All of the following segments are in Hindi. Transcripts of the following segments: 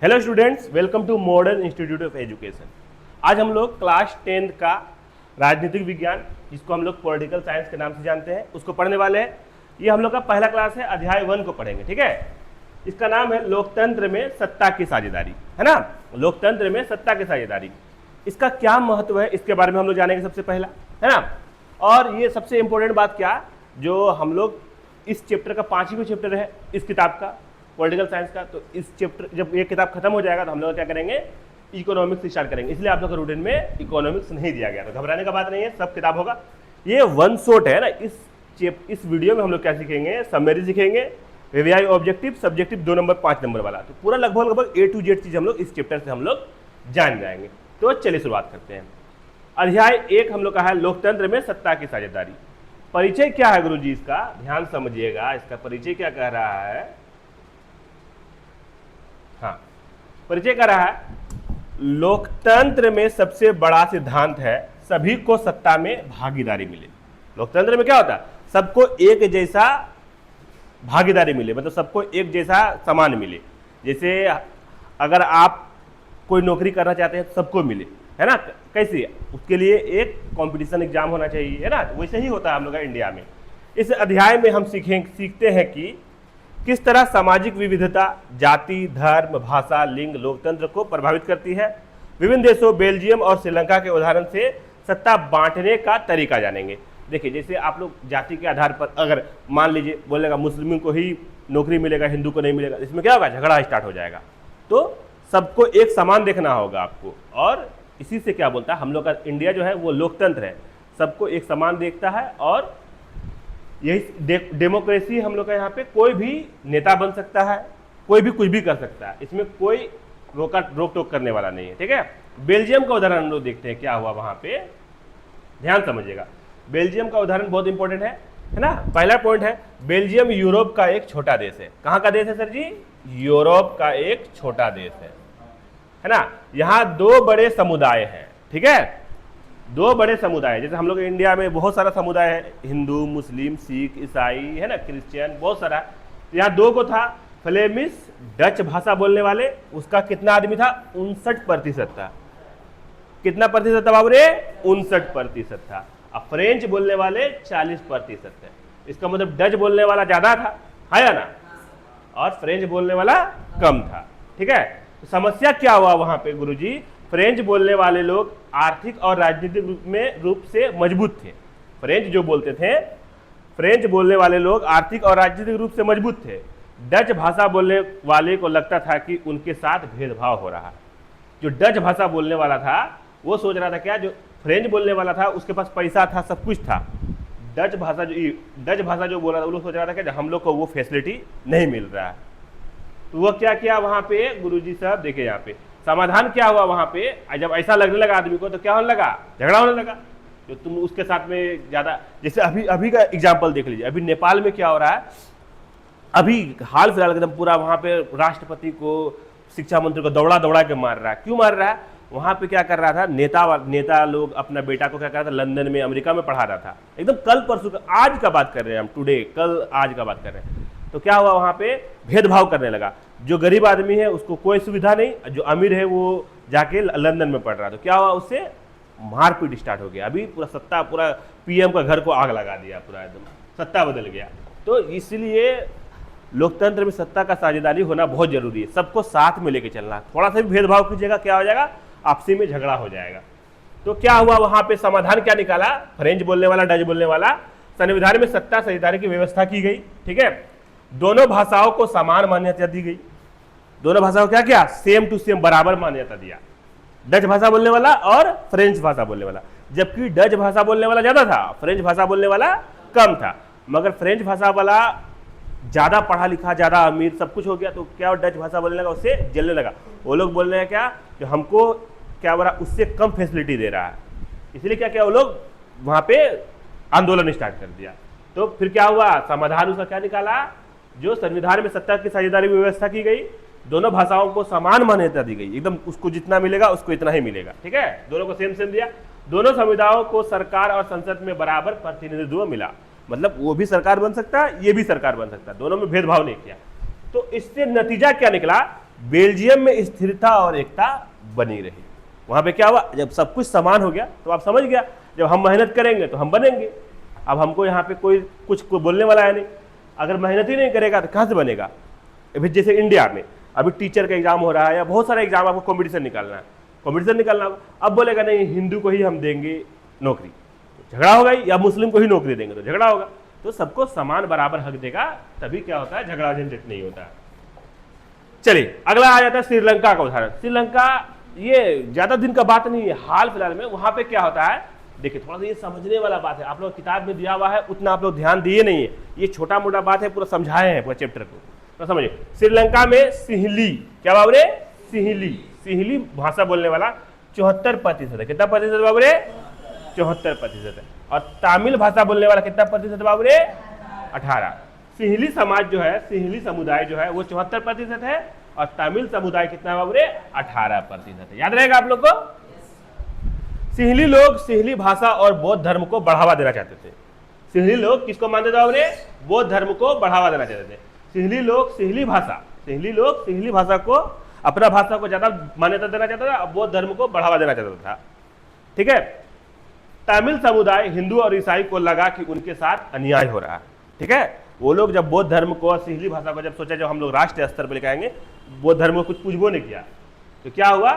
Hello students, welcome to modern institute of education. आज हम लोग क्लास 10 का राजनीतिक विज्ञान, जिसको हम लोग पॉलिटिकल साइंस के नाम से जानते हैं, उसको पढ़ने वाले हैं। ये हम लोग का पहला क्लास है, अध्याय 1 को पढ़ेंगे। ठीक है, इसका नाम है लोकतंत्र में सत्ता की साझेदारी, है ना। लोकतंत्र में सत्ता की साझेदारी, इसका क्या महत्व है, इसके बारे में हम लोग जानेंगे सबसे पहला, है ना। और ये सबसे इंपॉर्टेंट बात क्या, जो हम लोग इस चैप्टर का 5वां चैप्टर है इस किताब का, पॉलिटिकल साइंस का। तो इस चैप्टर जब ये किताब खत्म हो जाएगा तो हम लोग क्या करेंगे, इकोनॉमिक्स स्टार्ट करेंगे। इसलिए आप लोग का रूटीन में इकोनॉमिक्स नहीं दिया गया, तो घबराने का बात नहीं है, सब किताब होगा। ये वन शॉट है ना। इस वीडियो में हम लोग क्या सीखेंगे, समरी सीखेंगे, VVI objective, subjective 2 number 5 number वाला। तो पूरा लगभग A to Z चीज हम लोग इस चैप्टर से हम लोग जान जाएंगे। तो चलिए शुरुआत करते हैं। अध्याय 1 हम लोग का है लोकतंत्र में सत्ता की साझेदारी। परिचय क्या है गुरुजी इसका, ध्यान समझिएगा। इसका परिचय क्या कह रहा है, हाँ, परिचय कर रहा है, लोकतंत्र में सबसे बड़ा सिद्धांत है सभी को सत्ता में भागीदारी मिले। लोकतंत्र में क्या होता है, सबको एक जैसा भागीदारी मिले, मतलब सबको एक जैसा समान मिले। जैसे अगर आप कोई नौकरी करना चाहते हैं तो सबको मिले, है ना। कैसे, उसके लिए एक कंपटीशन एग्जाम होना चाहिए, है ना। वैसे ही होता है हम लोग का इंडिया में। इस अध्याय में हम सीखते हैं कि किस तरह सामाजिक विविधता जाति, धर्म, भाषा, लिंग लोकतंत्र को प्रभावित करती है। विभिन्न देशों बेल्जियम और श्रीलंका के उदाहरण से सत्ता बांटने का तरीका जानेंगे। देखिए, जैसे आप लोग जाति के आधार पर अगर मान लीजिए बोलेगा मुस्लिम को ही नौकरी मिलेगा, हिंदू को नहीं मिलेगा, इसमें क्या होगा, झगड़ा स्टार्ट हो जाएगा। तो सबको एक समान देखना होगा आपको। और इसी से क्या बोलता है, हम लोग का इंडिया जो है वो लोकतंत्र है, सबको एक समान देखता है। और यही डेमोक्रेसी हम लोग का, यहाँ पे कोई भी नेता बन सकता है, कोई भी कुछ भी कर सकता है, इसमें कोई रोक टोक करने वाला नहीं है। ठीक है, बेल्जियम का उदाहरण हम लोग देखते हैं क्या हुआ वहां पे, ध्यान समझिएगा। बेल्जियम का उदाहरण बहुत इंपॉर्टेंट है ना। पहला पॉइंट है, बेल्जियम यूरोप का एक छोटा देश है। कहाँ का देश है सर जी, यूरोप का एक छोटा देश है ना। यहाँ 2 बड़े समुदाय हैं, ठीक है, 2 बड़े समुदाय। जैसे हम लोग इंडिया में बहुत सारा समुदाय है, हिंदू, मुस्लिम, सिख, ईसाई, है ना, क्रिश्चियन, बहुत सारा। यहाँ 2 को था, फ्लेमिश डच भाषा बोलने वाले, उसका कितना आदमी था, 59% था। कितना प्रतिशत था बाबू रे, 59% था। अब फ्रेंच बोलने वाले 40% है। इसका मतलब डच बोलने वाला ज्यादा था, है या ना, और फ्रेंच बोलने वाला कम था। ठीक है, तो समस्या क्या हुआ वहां पे गुरुजी, फ्रेंच बोलने वाले लोग आर्थिक और राजनीतिक रूप से मजबूत थे। फ्रेंच जो बोलते थे, फ्रेंच बोलने वाले लोग आर्थिक और राजनीतिक रूप से मजबूत थे। डच भाषा बोलने वाले को लगता था कि उनके साथ भेदभाव हो रहा है। जो डच भाषा बोलने वाला था वो सोच रहा था क्या, जो फ्रेंच बोलने वाला था उसके पास पैसा था, सब कुछ था। डच भाषा जो बोल रहा था, वो लोग सोच रहा था कि हम लोग को वो फैसिलिटी नहीं मिल रहा है। तो वो क्या किया वहां पे गुरुजी साहब, देखिए यहाँ पे समाधान क्या हुआ वहां पे। जब ऐसा लगने लगा आदमी को तो क्या होने लगा, झगड़ा होने लगा। जो तुम उसके साथ में ज्यादा, जैसे अभी का एग्जांपल देख लीजिए, अभी नेपाल में क्या हो रहा है, अभी हाल फिलहाल एकदम पूरा वहां पे राष्ट्रपति को, शिक्षा मंत्री को दौड़ा के मार रहा है। क्यों मार रहा है, वहां पे क्या कर रहा था, नेता लोग अपना बेटा को क्या कर रहा था, लंदन में, अमेरिका में पढ़ा रहा था। एकदम कल परसों का, आज का बात कर रहे हैं हम, टुडे, कल आज का बात कर रहे हैं। तो क्या हुआ वहां पे, भेदभाव करने लगा। जो गरीब आदमी है उसको कोई सुविधा नहीं, जो अमीर है वो जाके लंदन में पढ़ रहा। तो क्या हुआ, उससे मारपीट स्टार्ट हो गया। अभी पूरा पीएम का घर को आग लगा दिया, पूरा एकदम सत्ता बदल गया। तो इसलिए लोकतंत्र में सत्ता का साझेदारी होना बहुत जरूरी है, सबको साथ में लेके चलना। थोड़ा सा भी भेदभाव कीजिएगा क्या हो जाएगा, आपसी में झगड़ा हो जाएगा। तो क्या हुआ वहां पे, समाधान क्या निकाला, फ्रेंच बोलने वाला, डच बोलने वाला, संविधान में सत्ता साझेदारी की व्यवस्था की गई। ठीक है, दोनों भाषाओं को समान मान्यता दी गई। दोनों भाषाओं क्या किया, सेम टू सेम बराबर मान्यता दिया, डच भाषा बोलने वाला और फ्रेंच भाषा बोलने वाला। जबकि डच भाषा बोलने वाला ज्यादा था, फ्रेंच भाषा बोलने वाला कम था। मगर फ्रेंच भाषा वाला ज्यादा पढ़ा लिखा, ज्यादा अमीर, सब कुछ हो गया। तो क्या डच भाषा बोलने लगा, उससे जलने लगा। वो लोग बोल रहे हैं क्या, जो हमको क्या बोला, उससे कम फैसिलिटी दे रहा है। इसलिए क्या किया वो लोग, वहां पे आंदोलन स्टार्ट कर दिया। तो फिर क्या हुआ, समाधान उसका क्या निकाला, जो संविधान में सत्ता की साझेदारी व्यवस्था की गई, दोनों भाषाओं को समान मान्यता दी गई, एकदम उसको जितना मिलेगा उसको इतना ही मिलेगा। ठीक है, दोनों को सेम दिया। दोनों समुदायों को सरकार और संसद में बराबर प्रतिनिधित्व मिला। मतलब वो भी सरकार बन सकता है, ये भी सरकार बन सकता है, दोनों में भेदभाव नहीं किया। तो इससे नतीजा क्या निकला बेल्जियम में स्थिरता और एकता बनी रही। वहां पे क्या हुआ, जब सब कुछ समान हो गया तो आप समझ गया, जब हम मेहनत करेंगे तो हम बनेंगे। अब हमको यहाँ पे कोई बोलने वाला है नहीं, अगर मेहनत ही नहीं करेगा तो कहाँ से बनेगा। अभी जैसे इंडिया में अभी टीचर का एग्जाम हो रहा है या बहुत सारा एग्जाम, आपको कॉम्पिटिशन निकालना है, कॉम्पिटिशन निकालना होगा। अब बोलेगा नहीं हिंदू को ही हम देंगे नौकरी, तो झगड़ा होगा, या मुस्लिम को ही नौकरी देंगे तो झगड़ा होगा। तो सबको समान बराबर हक देगा, तभी क्या होता है, झगड़ा झंझट नहीं होता है। चलिए अगला आ जाता है श्रीलंका का उदाहरण। श्रीलंका ये ज्यादा दिन का बात नहीं है, हाल फिलहाल में वहां पे क्या होता है, देखिए थोड़ा सा ये समझने वाला बात है, आप लोग किताब में दिया हुआ है उतना आप लोग ध्यान दिए नहीं है, ये छोटा मोटा बात है, पूरा समझाए हैं पूरा चैप्टर को, तो समझिए। श्रीलंका में सिंहली, क्या बाबरे, सिंहली भाषा बोलने वाला 74% है। कितना प्रतिशत बाबरे, 74% है। और तमिल भाषा बोलने वाला कितना प्रतिशत बाबरे, 18। सिंहली समाज जो है, सिंहली समुदाय जो है वो 74% है, और तमिल समुदाय कितना बाबरे, 18% है। याद रहेगा आप लोग को। सिंहली लोग सिंहली भाषा और बौद्ध धर्म को बढ़ावा देना चाहते थे। सिंहली लोग किसको मानते थे बाबरे, बौद्ध धर्म को बढ़ावा देना चाहते थे। सिंहली लोग सिंहली भाषा को, अपना भाषा को ज्यादा मान्यता देना चाहता था, बौद्ध धर्म को बढ़ावा देना चाहता था। ठीक है। तमिल समुदाय हिंदू और ईसाई को लगा कि उनके साथ अन्याय हो रहा है। ठीक है, वो लोग जब बौद्ध धर्म को और सिंहली भाषा को जब सोचा जब हम लोग राष्ट्रीय स्तर पर लेकर आएंगे, बौद्ध धर्म को कुछ पूछबो नहीं किया, तो क्या हुआ,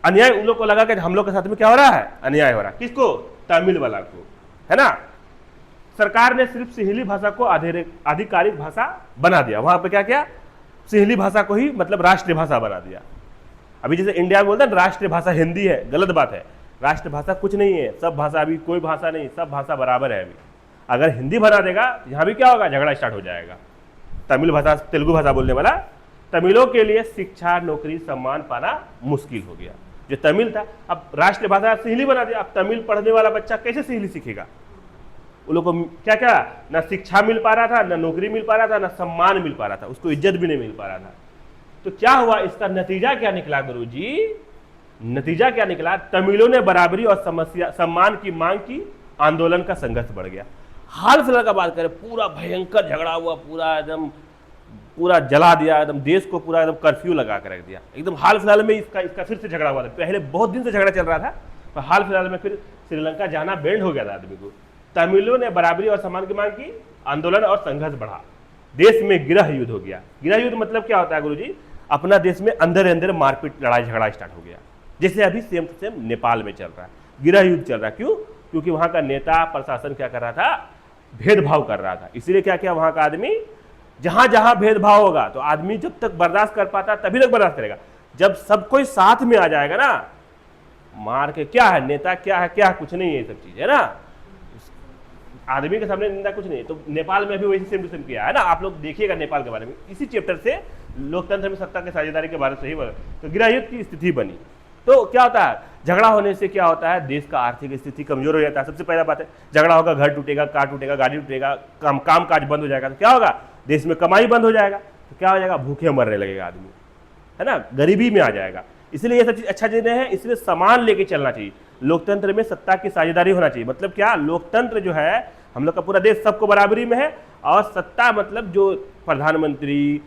अन्याय उन लोग को लगा कि हम लोग के साथ में क्या हो रहा है, अन्याय हो रहा है। किसको, तमिल वाला को, है ना। सरकार ने सिर्फ सिंहली भाषा को आधिकारिक भाषा बना दिया। वहां पे क्या किया, सिंहली भाषा को ही मतलब राष्ट्रीय भाषा बना दिया। अभी जैसे इंडिया में बोलते हैं राष्ट्रीय भाषा हिंदी है, गलत बात है। राष्ट्र भाषा कुछ नहीं है, सब भाषा, अभी कोई भाषा नहीं, सब भाषा बराबर है। अभी अगर हिंदी बना देगा यहाँ भी क्या होगा, झगड़ा स्टार्ट हो जाएगा। तमिल भाषा, तेलुगु भाषा बोलने वाला तमिलों के लिए शिक्षा, नौकरी, सम्मान पाना मुश्किल हो गया। जो तमिल था, अब राष्ट्रीय भाषा सिंहली बना दिया, अब तमिल पढ़ने वाला बच्चा कैसे सिंहली सीखेगा। उन लोग को क्या क्या, ना शिक्षा मिल पा रहा था, ना नौकरी मिल पा रहा था, ना सम्मान मिल पा रहा था, उसको इज्जत भी नहीं मिल पा रहा था। तो क्या हुआ, इसका नतीजा क्या निकला गुरुजी, नतीजा क्या निकला, तमिलों ने बराबरी और सम्मान की मांग की, आंदोलन का संघर्ष बढ़ गया। हाल फिलहाल का बात करें, पूरा भयंकर झगड़ा हुआ, पूरा एकदम पूरा जला दिया, एकदम देश को पूरा एकदम कर्फ्यू लगा कर रख दिया। एकदम हाल फिलहाल में इसका फिर से झगड़ा हुआ था। पहले बहुत दिन से झगड़ा चल रहा था, पर हाल फिलहाल में फिर श्रीलंका जाना बैंड हो गया था आदमी को। तमिलों ने बराबरी और सम्मान की मांग की, आंदोलन और संघर्ष बढ़ा, देश में गृह युद्ध हो गया। गृह युद्ध मतलब क्या होता है गुरुजी, अपना देश में अंदर अंदर मारपीट, लड़ाई झगड़ा स्टार्ट हो गया, जैसे अभी सेम टू सेम नेपाल में चल रहा है, गृह युद्ध चल रहा है। क्यों, क्योंकि वहां का नेता प्रशासन क्या कर रहा था, भेदभाव कर रहा था। इसीलिए क्या किया, वहां का आदमी, जहां जहां भेदभाव होगा तो आदमी जब तक बर्दाश्त कर पाता तभी तक बर्दाश्त करेगा। जब सब कोई साथ में आ जाएगा ना, मार के क्या है, नेता क्या है, क्या कुछ नहीं है, ये सब चीज है ना, आदमी के सामने निंदा कुछ नहीं। तो नेपाल में भी वही सेम टू सेम किया है ना, आप लोग देखिएगा नेपाल के बारे में, इसी चैप्टर से लोकतंत्र में सत्ता की साझेदारी के बारे से ही बोला। तो गृह युद्ध की स्थिति बनी, तो क्या होता है, झगड़ा होने से क्या होता है, देश का आर्थिक स्थिति कमजोर हो जाता है। सबसे पहला बात है, झगड़ा होगा, घर टूटेगा, कार टूटेगा, गाड़ी टूटेगा, काम काज बंद हो जाएगा, तो क्या होगा, देश में कमाई बंद हो जाएगा, तो क्या हो जाएगा, भूखे मरने लगेगा आदमी, है ना, गरीबी में आ जाएगा। इसलिए ये सब चीज अच्छा चीजें हैं, इसलिए समान लेके चलना चाहिए। लोकतंत्र में सत्ता की साझेदारी होना चाहिए। मतलब क्या, लोकतंत्र जो है, हम लोग का पूरा देश सबको बराबरी में है, और सत्ता मतलब जो प्रधानमंत्री,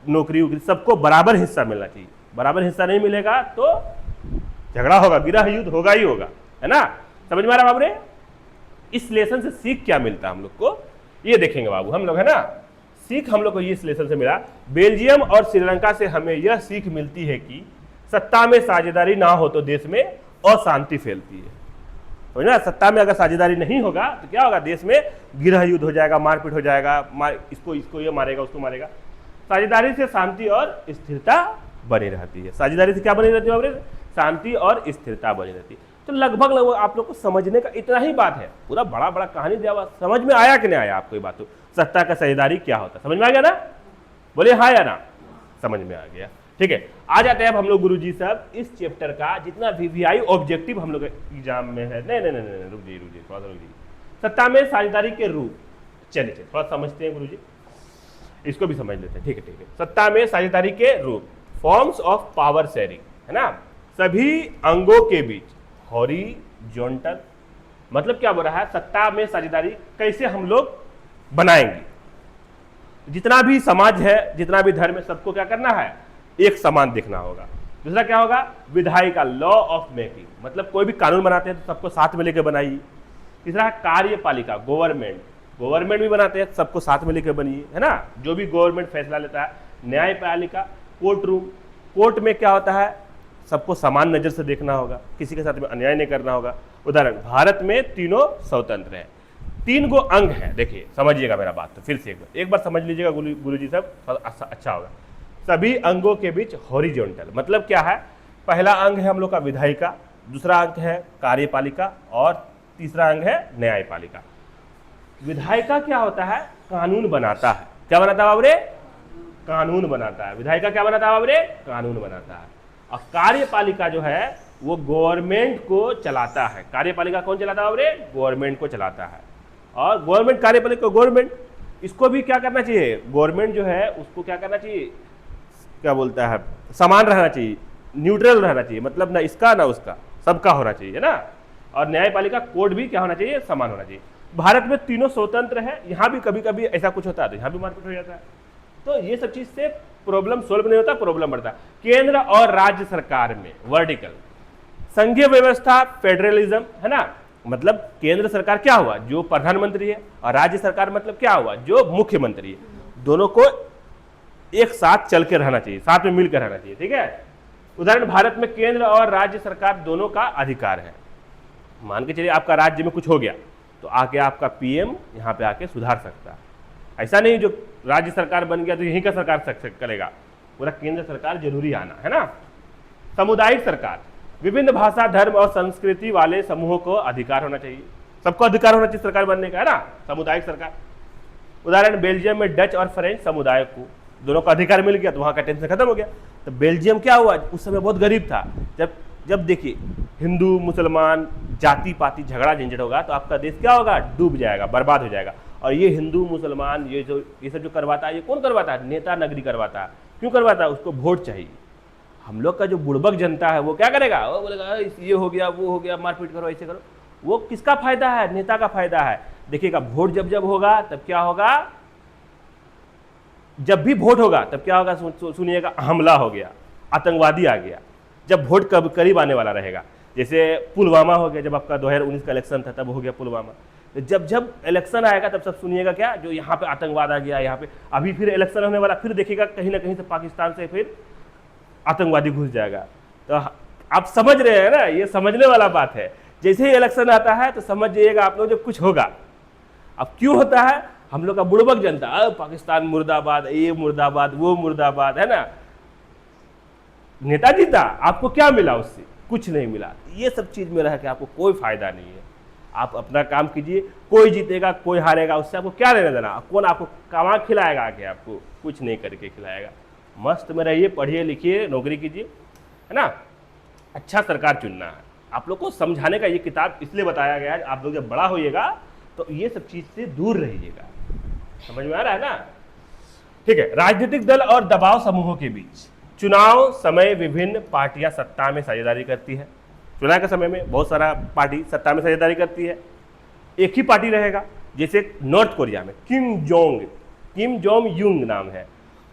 नौकरी वोकरी, सबको बराबर हिस्सा मिलना चाहिए। बराबर हिस्सा नहीं मिलेगा तो झगड़ा होगा, गृह युद्ध होगा ही होगा, है ना। समझ में आ रहा बाबू, इस लेसन से सीख क्या मिलता है हम लोग को, ये देखेंगे बाबू हम लोग, है ना। सीख हम लोग को ये इस लेसन से मिला, बेल्जियम और श्रीलंका से हमें यह सीख मिलती है कि सत्ता में साझेदारी ना हो तो देश में अशांति फैलती है। तो ना, सत्ता में अगर साझेदारी नहीं होगा तो क्या होगा, देश में गृह युद्ध हो जाएगा, मारपीट हो जाएगा, इसको ये मारेगा, उसको मारेगा। साझेदारी से शांति और स्थिरता बनी रहती है। साझेदारी से क्या बनी रहती है, शांति और स्थिरता बनी रहती है। तो लगभग आप लोग को समझने का इतना ही बात है, पूरा बड़ा बड़ा कहानी दिया हुआ, समझ में आया कि नहीं आया आपको ये बात, तो सत्ता का साझेदारी क्या होता है, समझ में आ गया ना, बोले हाँ या ना, समझ में आ गया। ठीक है, आ जाते हैं अब हम लोग गुरुजी साहब इस चैप्टर का जितना वीवीआई ऑब्जेक्टिव हम लोग एग्जाम में है। नहीं, रुक जाइए थोड़ा सा, रुक जाइए। सत्ता में साझेदारी के रूप, चलिए थोड़ा समझते हैं गुरुजी, इसको भी समझ लेते हैं। ठीक है, सत्ता में साझेदारी के रूप, फॉर्म्स ऑफ पावर शेयरिंग, है ना, सभी अंगों के बीच, हॉरिजॉन्टल, मतलब क्या बोल रहा है, सत्ता में साझेदारी कैसे हम लोग बनाएंगे। जितना भी समाज है, जितना भी धर्म है, सबको क्या करना है, एक समान देखना होगा। दूसरा क्या होगा, विधायिका, लॉ ऑफ मेकिंग, मतलब कोई भी कानून बनाते हैं तो सबको साथ में लेकर बनाइए। तीसरा है कार्यपालिका, गवर्नमेंट, गवर्नमेंट भी बनाते हैं सबको साथ में लेकर बनिए, है ना, जो भी गवर्नमेंट फैसला लेता है। न्यायपालिका, कोर्ट रूम, कोर्ट में क्या होता है, सबको समान नजर से देखना होगा, किसी के साथ में अन्याय नहीं करना होगा। उदाहरण, भारत में तीनों स्वतंत्र हैं, 3 गो अंग हैं। देखिए समझिएगा मेरा बात, तो फिर से एक बार समझ लीजिएगा गुरुजी साहब, अच्छा होगा। सभी अंगों के बीच हॉरिजॉन्टल, मतलब क्या है, पहला अंग है हम लोग का विधायिका, दूसरा अंग है कार्यपालिका और तीसरा अंग है न्यायपालिका। विधायिका क्या होता है, कानून बनाता है। क्या बनाता है बाबरे, कानून बनाता है। विधायिका क्या बनाता है बाबरे, कानून बनाता है। और कार्यपालिका जो है वो गवर्नमेंट को चलाता है। कार्यपालिका कौन चलाता है बाबरे, गवर्नमेंट को चलाता है। और गवर्नमेंट, कार्यपालिका गवर्नमेंट, इसको भी क्या करना चाहिए, गवर्नमेंट जो है उसको क्या करना चाहिए, क्या बोलता है, समान रहना चाहिए, न्यूट्रल रहना चाहिए, मतलब ना इसका ना उसका, सबका होना चाहिए ना। और न्यायपालिका कोर्ट भी क्या होना चाहिए, समान होना चाहिए। भारत में तीनों स्वतंत्र है, यहाँ भी कभी कभी ऐसा कुछ होता है तो यहाँ भी मारपीट हो जाता है। तो ये सब चीज से प्रॉब्लम सोल्व नहीं होता, प्रॉब्लम बढ़ता है। केंद्र और राज्य सरकार में वर्टिकल, संघीय व्यवस्था, फेडरलिज्म, है ना, मतलब केंद्र सरकार क्या हुआ, जो प्रधानमंत्री है, और राज्य सरकार मतलब क्या हुआ, जो मुख्यमंत्री है। दोनों को एक साथ चल के रहना चाहिए, साथ में मिलकर रहना चाहिए, ठीक है। उदाहरण, भारत में केंद्र और राज्य सरकार दोनों का अधिकार है। मान के चलिए आपका राज्य में कुछ हो गया तो आके आपका पीएम यहाँ पे आके सुधार सकता है। ऐसा नहीं जो राज्य सरकार बन गया तो यहीं का सरकार करेगा, पूरा केंद्र सरकार जरूरी आना, है ना। सामुदायिक सरकार, विभिन्न भाषा, धर्म और संस्कृति वाले समूहों को अधिकार होना चाहिए, सबको अधिकार होना चाहिए सरकार बनने का, है ना, सामुदायिक सरकार। उदाहरण, बेल्जियम में डच और फ्रेंच समुदाय को दोनों का अधिकार मिल गया तो वहां का टेंशन खत्म हो गया। तो बेल्जियम क्या हुआ, उस समय बहुत गरीब था। जब देखिए हिंदू मुसलमान जाति पाति झगड़ा झंझट होगा तो आपका देश क्या होगा, डूब जाएगा, बर्बाद हो जाएगा। और ये हिंदू मुसलमान ये सब जो करवाता है, ये कौन करवाता है, नेता नगरी करवाता है। क्यों करवाता है, उसको वोट चाहिए। हम लोग का जो बुड़बक जनता है वो क्या करेगा, वो बोलेगा ये हो गया वो हो गया, मारपीट करो, ऐसे करो। वो किसका फायदा है, नेता का फायदा है। देखिएगा वोट जब होगा तब क्या होगा, जब भी वोट होगा तब क्या होगा, सुनिएगा, हमला हो गया, आतंकवादी आ गया। जब वोट करीब आने वाला रहेगा, जैसे पुलवामा हो गया, जब आपका 2019 का इलेक्शन था तब हो गया पुलवामा। तो जब इलेक्शन आएगा तब सब सुनिएगा क्या, जो यहाँ पे आतंकवाद आ गया, यहाँ पे अभी फिर इलेक्शन होने वाला, फिर देखिएगा कहीं ना कहीं से पाकिस्तान से फिर आतंकवादी घुस जाएगा। तो आप समझ रहे हैं ना, ये समझने वाला बात है। जैसे ही इलेक्शन आता है तो समझ जाइएगा आप लोग जब कुछ होगा। अब क्यों होता है, हम लोग का बुड़बक जनता, पाकिस्तान मुर्दाबाद, ये मुर्दाबाद, वो मुर्दाबाद, है ना। नेता जीता, आपको क्या मिला उससे, कुछ नहीं मिला। ये सब चीज में रह के आपको कोई फायदा नहीं है। आप अपना काम कीजिए, कोई जीतेगा कोई हारेगा, उससे आपको क्या लेना देना। कौन आपको कमा खिलाएगा आके, आपको कुछ नहीं करके खिलाएगा। मस्त में रहिए, पढ़िए लिखिए, नौकरी कीजिए, है ना। अच्छा सरकार चुनना है। आप लोग को समझाने का ये किताब इसलिए बताया गया है, आप लोग जब बड़ा होइएगा तो ये सब चीज से दूर रहिएगा। समझ में आ रहा है ना, ठीक है। राजनीतिक दल और दबाव समूहों के बीच, चुनाव समय विभिन्न पार्टियां सत्ता में साझेदारी करती है। चुनाव के समय में बहुत सारा पार्टी सत्ता में साझेदारी करती है। एक ही पार्टी रहेगा, जैसे नॉर्थ कोरिया में किम जोंग युंग नाम है,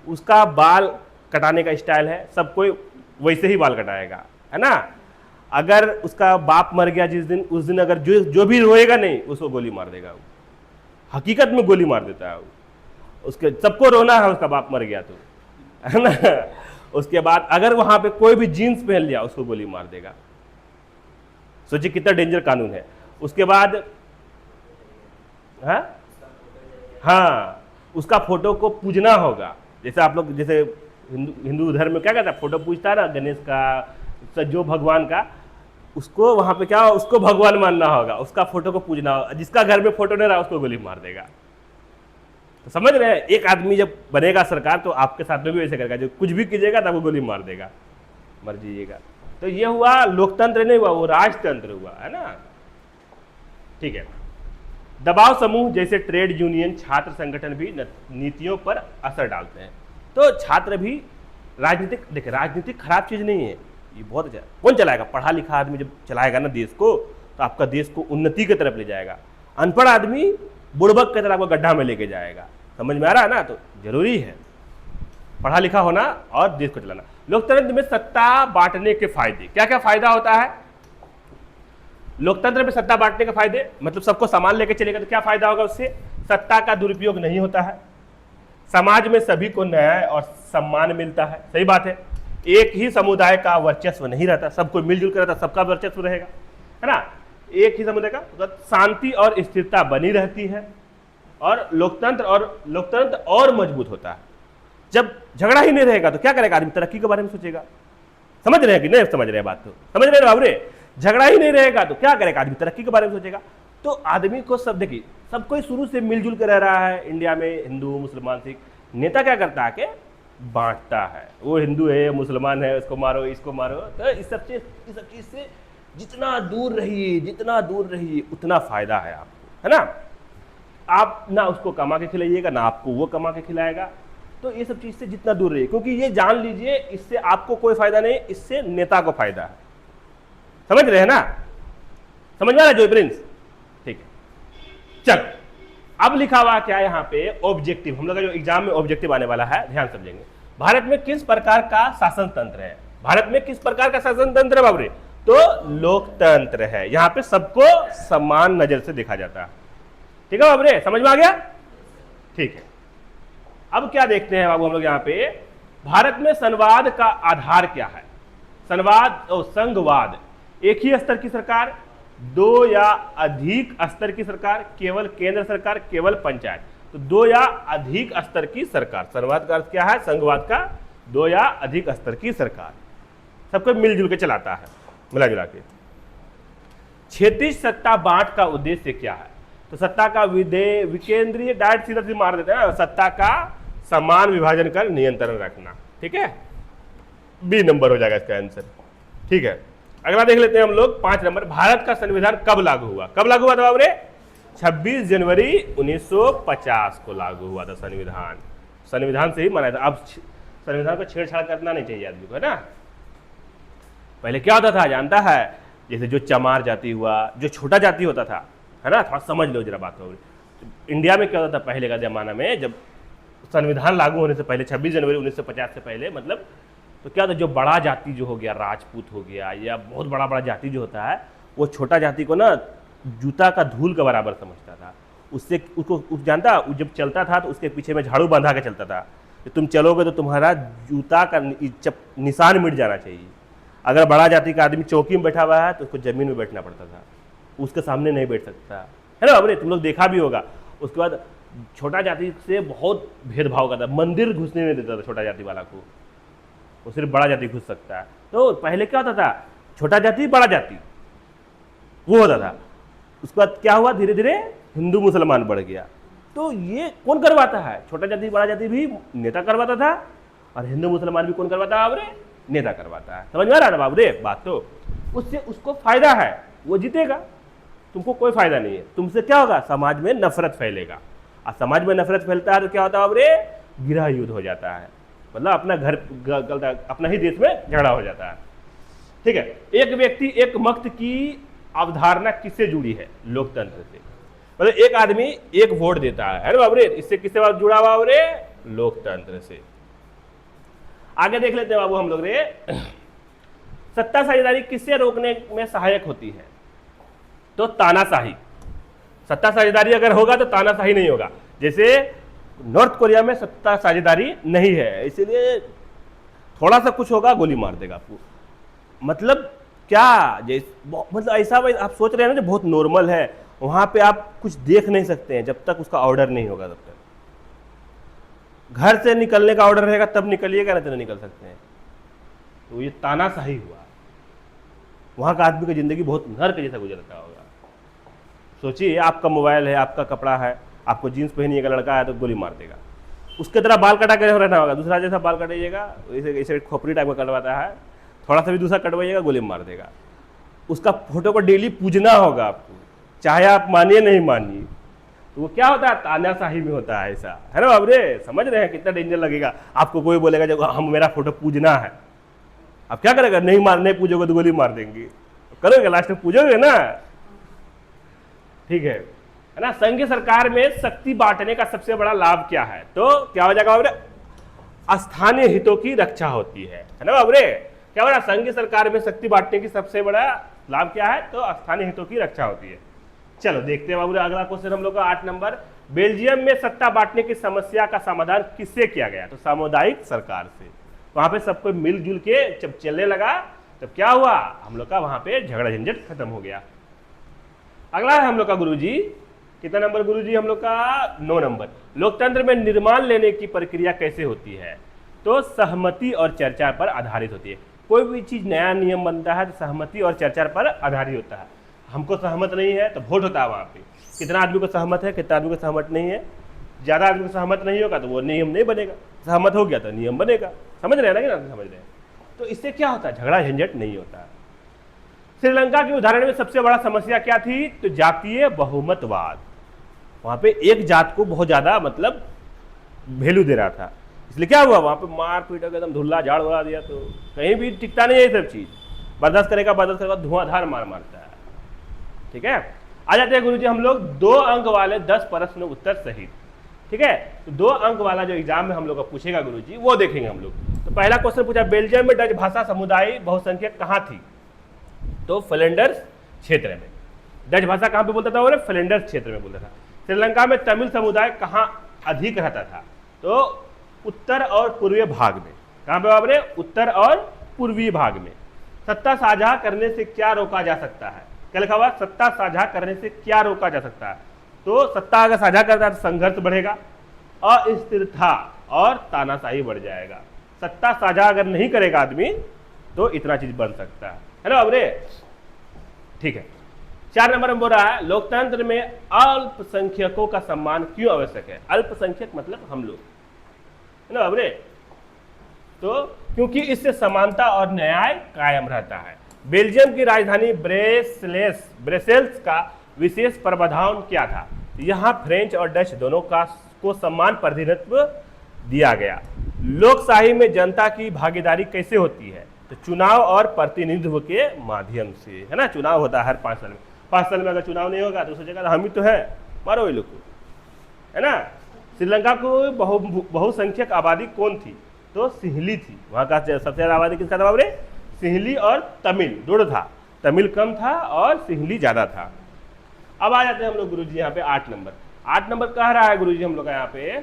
उसका बाल कटाने का स्टाइल है, सब कोई वैसे ही बाल कटाएगा, है ना। अगर उसका बाप मर गया जिस दिन, उस दिन अगर जो भी रोएगा नहीं उसको गोली मार देगा। वो हकीकत में गोली मार देता है। उसके सबको रोना है, उसका बाप मर गया तो, है ना। उसके बाद अगर वहां पे कोई भी जीन्स पहन लिया उसको गोली मार देगा। सोचिए कितना डेंजर कानून है। उसके बाद हाँ, उसका फोटो को पूजना होगा। जैसे आप लोग, जैसे हिंदू धर्म में क्या कहता है, फोटो पूजता है ना, गणेश का, जो भगवान का, उसको वहां पे क्या, उसको भगवान मानना होगा, उसका फोटो को पूजना होगा। जिसका घर में फोटो नहीं रहा उसको गोली मार देगा। तो समझ रहे हैं, एक आदमी जब बनेगा सरकार तो आपके साथ में भी वैसे करेगा, जो कुछ भी कीजिएगा तब वो गोली मार देगा, मर जाइएगा। तो ये हुआ लोकतंत्र नहीं हुआ, वो राजतंत्र हुआ, है ना, ठीक है। दबाव समूह जैसे ट्रेड यूनियन, छात्र संगठन भी नीतियों पर असर डालते हैं। तो छात्र भी राजनीतिक, देखिए राजनीतिक खराब चीज नहीं है, ये बहुत अच्छा। कौन चलाएगा, पढ़ा लिखा आदमी जब चलाएगा ना देश को, तो आपका देश को उन्नति की तरफ ले जाएगा। अनपढ़ आदमी बुड़बक की तरह आपको गड्ढा में लेके जाएगा। समझ में आ रहा है ना। तो जरूरी है पढ़ा लिखा होना और देश को चलाना। लोकतंत्र में सत्ता बांटने के फायदे, क्या क्या फायदा होता है लोकतंत्र में सत्ता बांटने के फायदे? मतलब सबको समान लेके चलेगा तो क्या फायदा होगा उससे? सत्ता का दुरुपयोग नहीं होता है, समाज में सभी को न्याय और सम्मान मिलता है। सही बात है, एक ही समुदाय का वर्चस्व नहीं रहता, सबको मिलजुल कर रहता, सबका वर्चस्व रहेगा, है ना। एक ही समुदाय का, तो शांति और स्थिरता बनी रहती है और लोकतंत्र और मजबूत होता है। जब झगड़ा ही नहीं रहेगा तो क्या करेगा आदमी? तरक्की के बारे में सोचेगा। समझ रहे हैं कि नहीं समझ रहे हैं? बात तो समझ रहे हैं बाबरे? झगड़ा ही नहीं रहेगा तो क्या करेगा आदमी? तरक्की के बारे में सोचेगा। तो आदमी को सब देखिए, सब कोई शुरू से मिलजुल कर रह रहा है इंडिया में, हिंदू मुसलमान सिख। नेता क्या करता है कि बांटता है, वो हिंदू है मुसलमान है, उसको मारो इसको मारो। तो इस सब चीज से जितना दूर रहिए उतना फायदा है आपको, है ना। आप ना उसको कमा के खिलाइएगा, ना आपको वो कमा के खिलाएगा। तो ये सब चीज से जितना दूर रहिए, क्योंकि ये जान लीजिए इससे आपको कोई फायदा नहीं, इससे नेता को फायदा है। समझ रहे हैं ना? समझ में आ रहा है जो प्रिंस? ठीक है, चल अब लिखा हुआ क्या है यहाँ पे? ऑब्जेक्टिव। हम लोग का जो एग्जाम में ऑब्जेक्टिव आने वाला है, ध्यान समझेंगे। भारत में किस प्रकार का शासन तंत्र है? भारत में किस प्रकार का शासन तंत्र है बाबरे? तो लोकतंत्र है। यहाँ पे सबको समान नजर से देखा जाता है। ठीक है बाबरे, समझ में आ गया? ठीक है, अब क्या देखते हैं बाबू हम लोग यहाँ पे? भारत में संवाद का आधार क्या है? संवाद और संघवाद, एक ही स्तर की सरकार, दो या अधिक स्तर की सरकार, केवल केंद्र सरकार, केवल पंचायत। तो दो या अधिक स्तर की सरकार। संवाद का अर्थ क्या है? संघवाद का दो या अधिक स्तर की सरकार, सबको मिलजुल के चलाता है, मिला जुला के। क्षेत्रीय सत्ता बांट का उद्देश्य क्या है? तो सत्ता का विकेंद्रीय, डायरेक्ट सीधा सीधा मार देते हैं, सत्ता का समान विभाजन कर नियंत्रण रखना। ठीक है, बी नंबर हो जाएगा इसका आंसर। ठीक है, अगला देख लेते हैं हम लोग 5 नंबर। भारत का संविधान कब लागू हुआ? कब लागू हुआ था बाबरे? 26 जनवरी 1950 को लागू हुआ था संविधान। संविधान से ही माना था। अब संविधान को छेड़छाड़ करना नहीं चाहिए आदमी को, है ना। पहले क्या होता था जानता है? जैसे जो चमार जाति हुआ, जो छोटा जाति होता था, है ना, थोड़ा समझ लो जरा बात हो। इंडिया में क्या होता था पहले का जमाना में, जब संविधान लागू होने से पहले 26 जनवरी 1950 से पहले, मतलब तो क्या होता, जो बड़ा जाति जो हो गया, राजपूत हो गया या बहुत बड़ा जाति जो होता है, वो छोटा जाति को ना जूता का धूल के बराबर समझता था। उससे उसको जानता, जब चलता था तो उसके पीछे में झाड़ू बांधा के चलता था कि तुम चलोगे तो तुम्हारा जूता का निशान मिट जाना चाहिए। अगर बड़ा जाति का आदमी चौकी में बैठा हुआ है तो उसको जमीन में बैठना पड़ता था, उसके सामने नहीं बैठ सकता, है ना। अरे तुम लोग देखा भी होगा। उसके बाद छोटा जाति से बहुत भेदभाव करता, मंदिर घुसने नहीं देता था छोटा जाति वाला को, वो सिर्फ बड़ा जाति घुस सकता है। तो पहले क्या होता था, छोटा जाति बड़ा जाति वो होता था। उसके बाद क्या हुआ, धीरे धीरे हिंदू मुसलमान बढ़ गया। तो ये कौन करवाता है? छोटा जाति बड़ा जाति भी नेता करवाता था, और हिंदू मुसलमान भी कौन करवाता है बाबरे? नेता करवाता है। समझ में आ रहा है ना बाबरे बात? तो उससे उसको फायदा है, वो जीतेगा, तुमको कोई फायदा नहीं है। तुमसे क्या होगा? समाज में नफरत फैलेगा, और समाज में नफरत फैलता है तो क्या होता है बाबरे? गृह युद्ध हो जाता है, मतलब अपना घर अपना ही देश में झगड़ा हो जाता है। ठीक है, एक व्यक्ति एक मत की अवधारणा किससे जुड़ी है? लोकतंत्र से। मतलब एक आदमी एक वोट देता है ना बाबरे, इससे किससे जुड़ा हुआ बाबरे? लोकतंत्र से। आगे देख लेते हैं बाबू हम लोग रे, सत्ता साझेदारी किससे रोकने में सहायक होती है? तो तानाशाही। सत्ता साझेदारी अगर होगा तो तानाशाही नहीं होगा। जैसे नॉर्थ कोरिया में सत्ता साझेदारी नहीं है, इसलिए थोड़ा सा कुछ होगा गोली मार देगा आपको। मतलब क्या, मतलब ऐसा आप सोच रहे हैं ना जो बहुत नॉर्मल है, वहां पे आप कुछ देख नहीं सकते हैं जब तक उसका ऑर्डर नहीं होगा। तब तक घर से निकलने का ऑर्डर रहेगा तब निकलिएगा, नहीं तो नहीं निकल सकते हैं। तो ये तानाशाही हुआ। वहां का आदमी की जिंदगी बहुत नर्क जैसा गुजरता होगा। सोचिए, आपका मोबाइल है, आपका कपड़ा है, आपको जीन्स पहनिएगा, लड़का है तो गोली मार देगा। उसके तरह बाल कटा कर रहना होगा, दूसरा जैसा बाल कटाइएगा, ऐसे खोपड़ी टाइप का कटवाता है, थोड़ा सा भी दूसरा कटवाइएगा गोली मार देगा। उसका फोटो को डेली पूजना होगा आपको, चाहे आप मानिए नहीं मानिए। तो वो क्या होता है? तानाशाही में होता है ऐसा, है ना बाबरे? समझ रहे हैं कितना डेंजर लगेगा? आपको कोई बोलेगा जब हम मेरा फोटो पूजना है, आप क्या करेगा? नहीं पूजोगे तो गोली मार देंगे। करोगे लास्ट में पूजोगे ना, ठीक है ना। संघीय सरकार में शक्ति बांटने का सबसे बड़ा लाभ क्या है? तो क्या हो जाएगा बाबरे? स्थानीय हितों की रक्षा होती है ना बाबरे। क्या बोला, संघीय सरकार में शक्ति बांटने की सबसे बड़ा लाभ क्या है, तो स्थानीय हितों की रक्षा होती है। चलो देखते हैं बाबू, अगला क्वेश्चन हम लोग का 8 नंबर, बेल्जियम में सत्ता बांटने की समस्या का समाधान किससे किया गया, तो सामुदायिक सरकार से। वहां पे सबको मिलजुल के जब चलने लगा तब क्या हुआ, हम लोग का वहां पे झगड़ा झंझट खत्म हो गया। अगला है हम लोग का गुरुजी, कितना नंबर गुरुजी, हम लोग का 9 नंबर, लोकतंत्र में निर्णय लेने की प्रक्रिया कैसे होती है, तो सहमति और चर्चा पर आधारित होती है। कोई भी चीज नया नियम बनता है तो सहमति और चर्चा पर आधारित होता है। हमको सहमत नहीं है तो वोट होता है वहां पे, कितना आदमी को सहमत है, कितना आदमी को सहमत नहीं है, ज्यादा आदमी को सहमत नहीं होगा तो वो नियम नहीं बनेगा, सहमत हो गया तो नियम बनेगा। समझ रहे हैं ना कि ना समझ रहे हैं, तो इससे क्या होता है, झगड़ा झंझट नहीं होता। श्रीलंका के उदाहरण में सबसे बड़ा समस्या क्या थी, तो जातीय बहुमतवाद। वहां पे एक जात को बहुत ज्यादा मतलब वैल्यू दे रहा था, इसलिए क्या हुआ, वहां पे मार पीट एकदम धुल्ला झाड़ उड़ा दिया, तो कहीं भी टिकता नहीं है ये सब चीज, बर्दाश्त करेगा धुआंधार मार मारता है। ठीक है, आ जाते हैं गुरुजी हम लोग 2 अंक वाले 10 प्रश्न उत्तर सही। ठीक है, तो 2 अंक वाला जो एग्जाम में हम लोग का पूछेगा गुरुजी वो देखेंगे हम लोग। तो पहला क्वेश्चन पूछा, बेल्जियम में डच भाषा समुदाय बहुसंख्यक कहां थी, तो फ्लैंडर्स क्षेत्र में। डच भाषा कहां पे बोलता था, वो फ्लैंडर्स क्षेत्र में बोलता था। श्रीलंका में तमिल समुदाय कहां अधिक रहता था, तो उत्तर और पूर्वी भाग में। कहां पे बाबरे, उत्तर और पूर्वी भाग में। सत्ता साझा करने से क्या रोका जा सकता है, क्या लिखा हुआ, सत्ता साझा करने से क्या रोका जा सकता है, तो सत्ता अगर साझा करता है तो संघर्ष बढ़ेगा, अस्थिरता और तानाशाही बढ़ जाएगा। सत्ता साझा अगर नहीं करेगा आदमी तो इतना चीज बन सकता है ना बाबरे। ठीक है, 4 नंबर में बोल रहा है, लोकतंत्र में अल्पसंख्यकों का सम्मान क्यों आवश्यक है। अल्पसंख्यक मतलब हम लोग, है ना बाबरे, तो क्योंकि इससे समानता और न्याय कायम रहता है। बेल्जियम की राजधानी ब्रेसेल्स का विशेष प्रावधान क्या था, यहाँ फ्रेंच और डच दोनों को समान प्रतिनिधित्व दिया गया। लोकशाही में जनता की भागीदारी कैसे होती है, तो चुनाव और प्रतिनिधित्व के माध्यम से, है ना। चुनाव होता है हर 5 साल में, 5 साल में अगर चुनाव नहीं होगा तो सोचेगा हम ही तो है, मारो ये लोग को, है ना। श्रीलंका को बहुसंख्यक आबादी कौन थी, तो सिंहली थी। वहां का सबसे ज्यादा आबादी किसका था बाबरे, सिंहली और तमिल दोनों था, तमिल कम था और सिंहली ज्यादा था। अब आ जाते हैं हम लोग गुरुजी यहाँ पे 8 नंबर। 8 नंबर कह रहा है गुरुजी हम लोग यहाँ पे,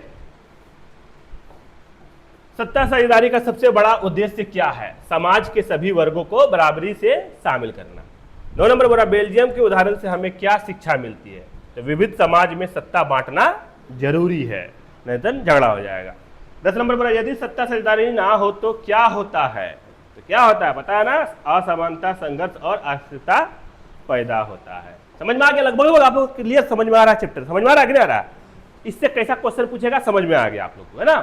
सत्ता साझेदारी का सबसे बड़ा उद्देश्य क्या है, समाज के सभी वर्गों को बराबरी से शामिल करना। 9 नंबर बोला, बेल्जियम के उदाहरण से हमें क्या शिक्षा मिलती है, तो विविध समाज में सत्ता बांटना जरूरी है, नहीं तो झगड़ा हो जाएगा। 10 नंबर बोला, यदि सत्ता साझेदारी ना हो तो क्या होता है, तो क्या होता है पता है ना, असमानता, संघर्ष और अस्थिरता पैदा होता है। समझ में आ गया लगभग आप लोग क्लियर, समझ में आ रहा है चैप्टर, समझ में आ रहा है कि नहीं आ रहा है, इससे कैसा क्वेश्चन पूछेगा समझ में आ गया आप लोग को, है ना।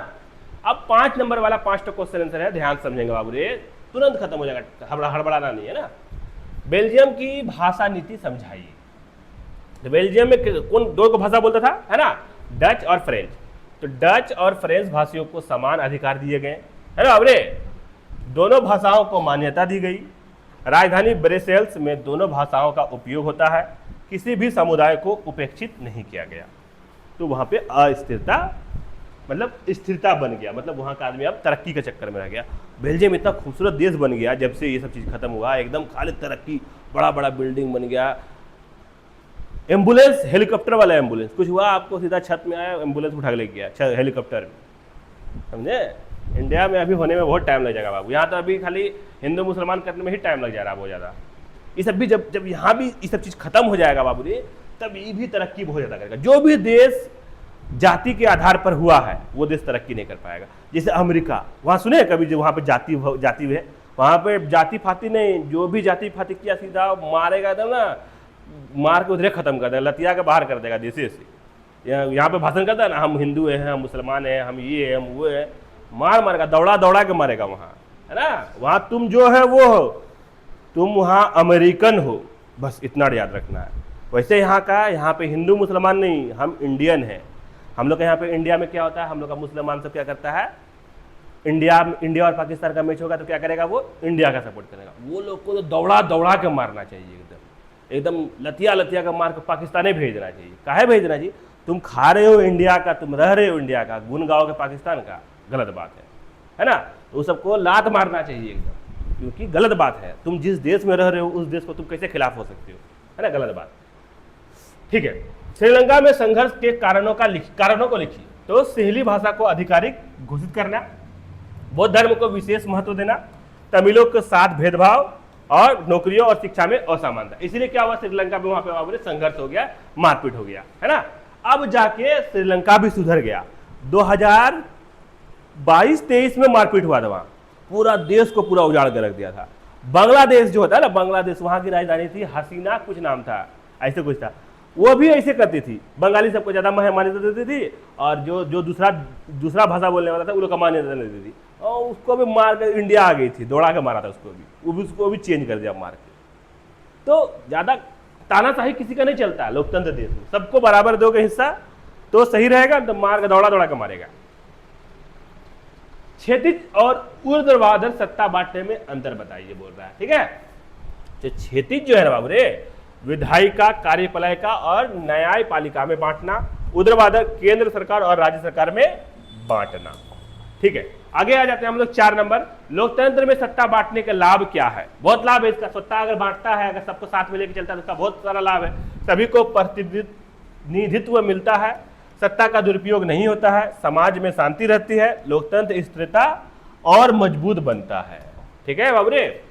अब 5 नंबर वाला 5 क्वेश्चन आंसर है, ध्यान समझेंगे बाबू रे, तुरंत खत्म हो जाएगा, हड़बड़ाना नहीं है ना। बेल्जियम की भाषा नीति समझाइए, तो बेल्जियम में कौन 2 को भाषा बोलता था, है ना, डच और फ्रेंच। तो डच और फ्रेंच भाषियों को समान अधिकार दिए गए, है ना बाबू रे, दोनों भाषाओं को मान्यता दी गई। राजधानी ब्रेसेल्स में दोनों भाषाओं का उपयोग होता है, किसी भी समुदाय को उपेक्षित नहीं किया गया। तो वहां पे अस्थिरता मतलब स्थिरता बन गया, मतलब वहां का आदमी अब तरक्की के चक्कर में रह गया। बेल्जियम इतना खूबसूरत देश बन गया जब से ये सब चीज खत्म हुआ, एकदम खाली तरक्की, बड़ा बड़ा बिल्डिंग बन गया। एम्बुलेंस, हेलीकॉप्टर वाला एम्बुलेंस, कुछ हुआ आपको सीधा छत में आया, एम्बुलेंस उठा के ले गया हेलीकॉप्टर में, समझे। इंडिया में अभी होने में बहुत टाइम लग जाएगा बाबू, यहाँ तो अभी खाली हिंदू मुसलमान करने में ही टाइम लग जा रहा है बहुत ज़्यादा। ये सब भी जब यहाँ भी ये सब चीज़ खत्म हो जाएगा बाबू रे, तब ये भी तरक्की बहुत ज़्यादा करेगा। जो भी देश जाति के आधार पर हुआ है वो देश तरक्की नहीं कर पाएगा। जैसे अमेरिका, वहाँ सुने कभी जो वहाँ पे जाति है, वहाँ पे जाति फाती नहीं, जो भी जाति फाती किया सीधा मारेगा एकदम ना, मार के उधरे खत्म कर देगा, लतिया के बाहर कर देगा देशे से। यहाँ पे भाषण करता है ना, हम हिंदू हैं, हम मुसलमान हैं, हम ये हैं, हम वो है, मारेगा, दौड़ा के मारेगा वहाँ, है ना। वहाँ तुम जो है वो हो, तुम वहाँ अमेरिकन हो, बस इतना याद रखना है। वैसे यहाँ पे हिंदू मुसलमान नहीं, हम इंडियन हैं। हम लोग यहाँ पे इंडिया में क्या होता है, हम लोग का मुसलमान सब क्या करता है, इंडिया और पाकिस्तान का मैच होगा तो क्या करेगा, वो इंडिया का सपोर्ट करेगा। वो लोग को तो दौड़ा के मारना चाहिए, एकदम लतिया का मार के पाकिस्तान भेजना चाहिए। काहे भेजना चाहिए, तुम खा रहे हो इंडिया का, तुम रह रहे हो इंडिया का, गुण गाओगे पाकिस्तान का, गलत बात है। है ना, तो सबको लात मारना चाहिए एकदम, क्योंकि गलत बात है। तुम जिस देश में रह रहे हो उस देश को तुम कैसे खिलाफ हो सकते हो, है ना, गलत बात। ठीक है, श्रीलंका में संघर्ष के कारणों को लिखिए। तो सिंहली भाषा को आधिकारिक घोषित करना, बौद्ध धर्म को विशेष महत्व देना, तमिलों के साथ भेदभाव और नौकरियों और शिक्षा में असमानता। इसलिए क्या हुआ, श्रीलंका में वहां पे संघर्ष हो गया, मारपीट हो गया, है ना। अब जाके श्रीलंका भी सुधर गया। 2022-23 में मारपीट हुआ था, वहां पूरा देश को पूरा उजाड़ कर रख दिया था। बांग्लादेश जो होता है ना, बांग्लादेश, वहां की राजधानी थी हसीना कुछ नाम था, ऐसे कुछ था, वो भी ऐसे करती थी। बंगाली सबको ज्यादा मान्यता देती थी, और जो दूसरा भाषा बोलने वाला था वो लोग का मान्यता नहीं देती थी, और उसको भी मार कर इंडिया आ गई थी, दौड़ा के मारा था उसको भी चेंज कर दिया मार के। तो ज्यादा तानाशाही किसी का नहीं चलता है लोकतंत्र देश में, सबको बराबर दोगे हिस्सा तो सही रहेगा, तो मार के दौड़ा के मारेगा। क्षैतिज और ऊर्ध्वाधर सत्ता बांटने में अंतर बताइए बोल रहा है, ठीक है। तो क्षैतिज जो है ना बाबू रे, विधायिका, कार्यपालिका और न्यायपालिका में बांटना, ऊर्ध्वाधर केंद्र सरकार और राज्य सरकार में बांटना, ठीक है। आगे आ जाते हैं हम लोग 4 नंबर, लोकतंत्र में सत्ता बांटने का लाभ क्या है। बहुत लाभ है इसका, सत्ता अगर बांटता है, अगर सबको साथ में लेकर चलता है तो उसका बहुत सारा लाभ है। सभी को प्रतिनिधित्व मिलता है, सत्ता का दुरुपयोग नहीं होता है, समाज में शांति रहती है, लोकतंत्र स्थिरता और मजबूत बनता है, ठीक है बाबू रे।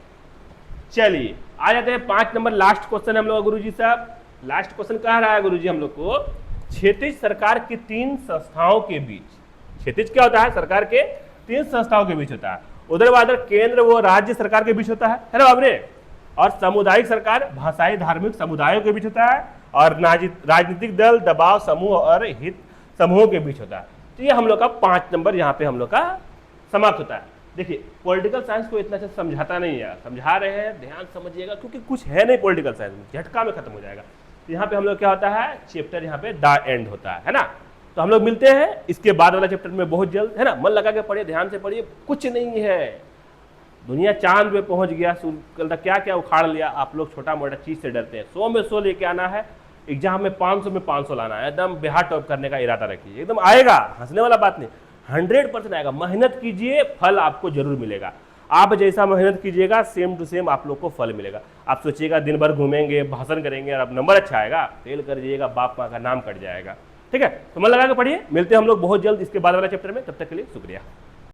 चलिए आ जाते हैं 5 नंबर, लास्ट क्वेश्चन हम लोग गुरुजी साहब। लास्ट क्वेश्चन कह रहा है गुरुजी हम लोग को, क्षैतिज सरकार की 3 संस्थाओं के बीच, क्षैतिज क्या होता है, सरकार के 3 संस्थाओं के बीच होता है। ऊर्ध्वाधर केंद्र वो राज्य सरकार के बीच होता है ना बाबू रे। और सामुदायिक सरकार भाषाई धार्मिक समुदायों के बीच होता है, और राजनीतिक दल, दबाव समूह और हित समूहों के बीच होता है। तो ये हम लोग का 5 नंबर यहाँ पे हम लोग का समाप्त होता है। देखिए पॉलिटिकल साइंस को इतना से समझाता नहीं है, समझा रहे हैं, ध्यान समझिएगा, क्योंकि कुछ है नहीं पॉलिटिकल साइंस में, झटका में खत्म हो जाएगा। तो यहाँ पे हम लोग क्या होता है, चैप्टर यहाँ पे द एंड होता है ना। तो हम लोग मिलते हैं इसके बाद वाला चैप्टर में बहुत जल्द, है ना। मन लगा के पढ़िए, ध्यान से पढ़िए, कुछ नहीं है, दुनिया चांद पे पहुंच गया, कल तक क्या क्या उखाड़ लिया। आप लोग छोटा मोटा चीज से डरते हैं, 100 में 100 लेके आना है, एग्जाम में 500 में 500 लाना है, एकदम बिहार टॉप करने का इरादा रखिए, एकदम आएगा, हंसने वाला बात नहीं, 100% आएगा। मेहनत कीजिए, फल आपको जरूर मिलेगा। आप जैसा मेहनत कीजिएगा सेम टू सेम आप लोग को फल मिलेगा। आप सोचिएगा दिन भर घूमेंगे, भाषण करेंगे और अब नंबर अच्छा आएगा, फेल कर जाइएगा, बाप माँ का नाम कट जाएगा, ठीक है। तो मन लगा के पढ़िए, मिलते हैं हम लोग बहुत जल्द इसके बाद वाला चैप्टर में, तब तक के लिए शुक्रिया।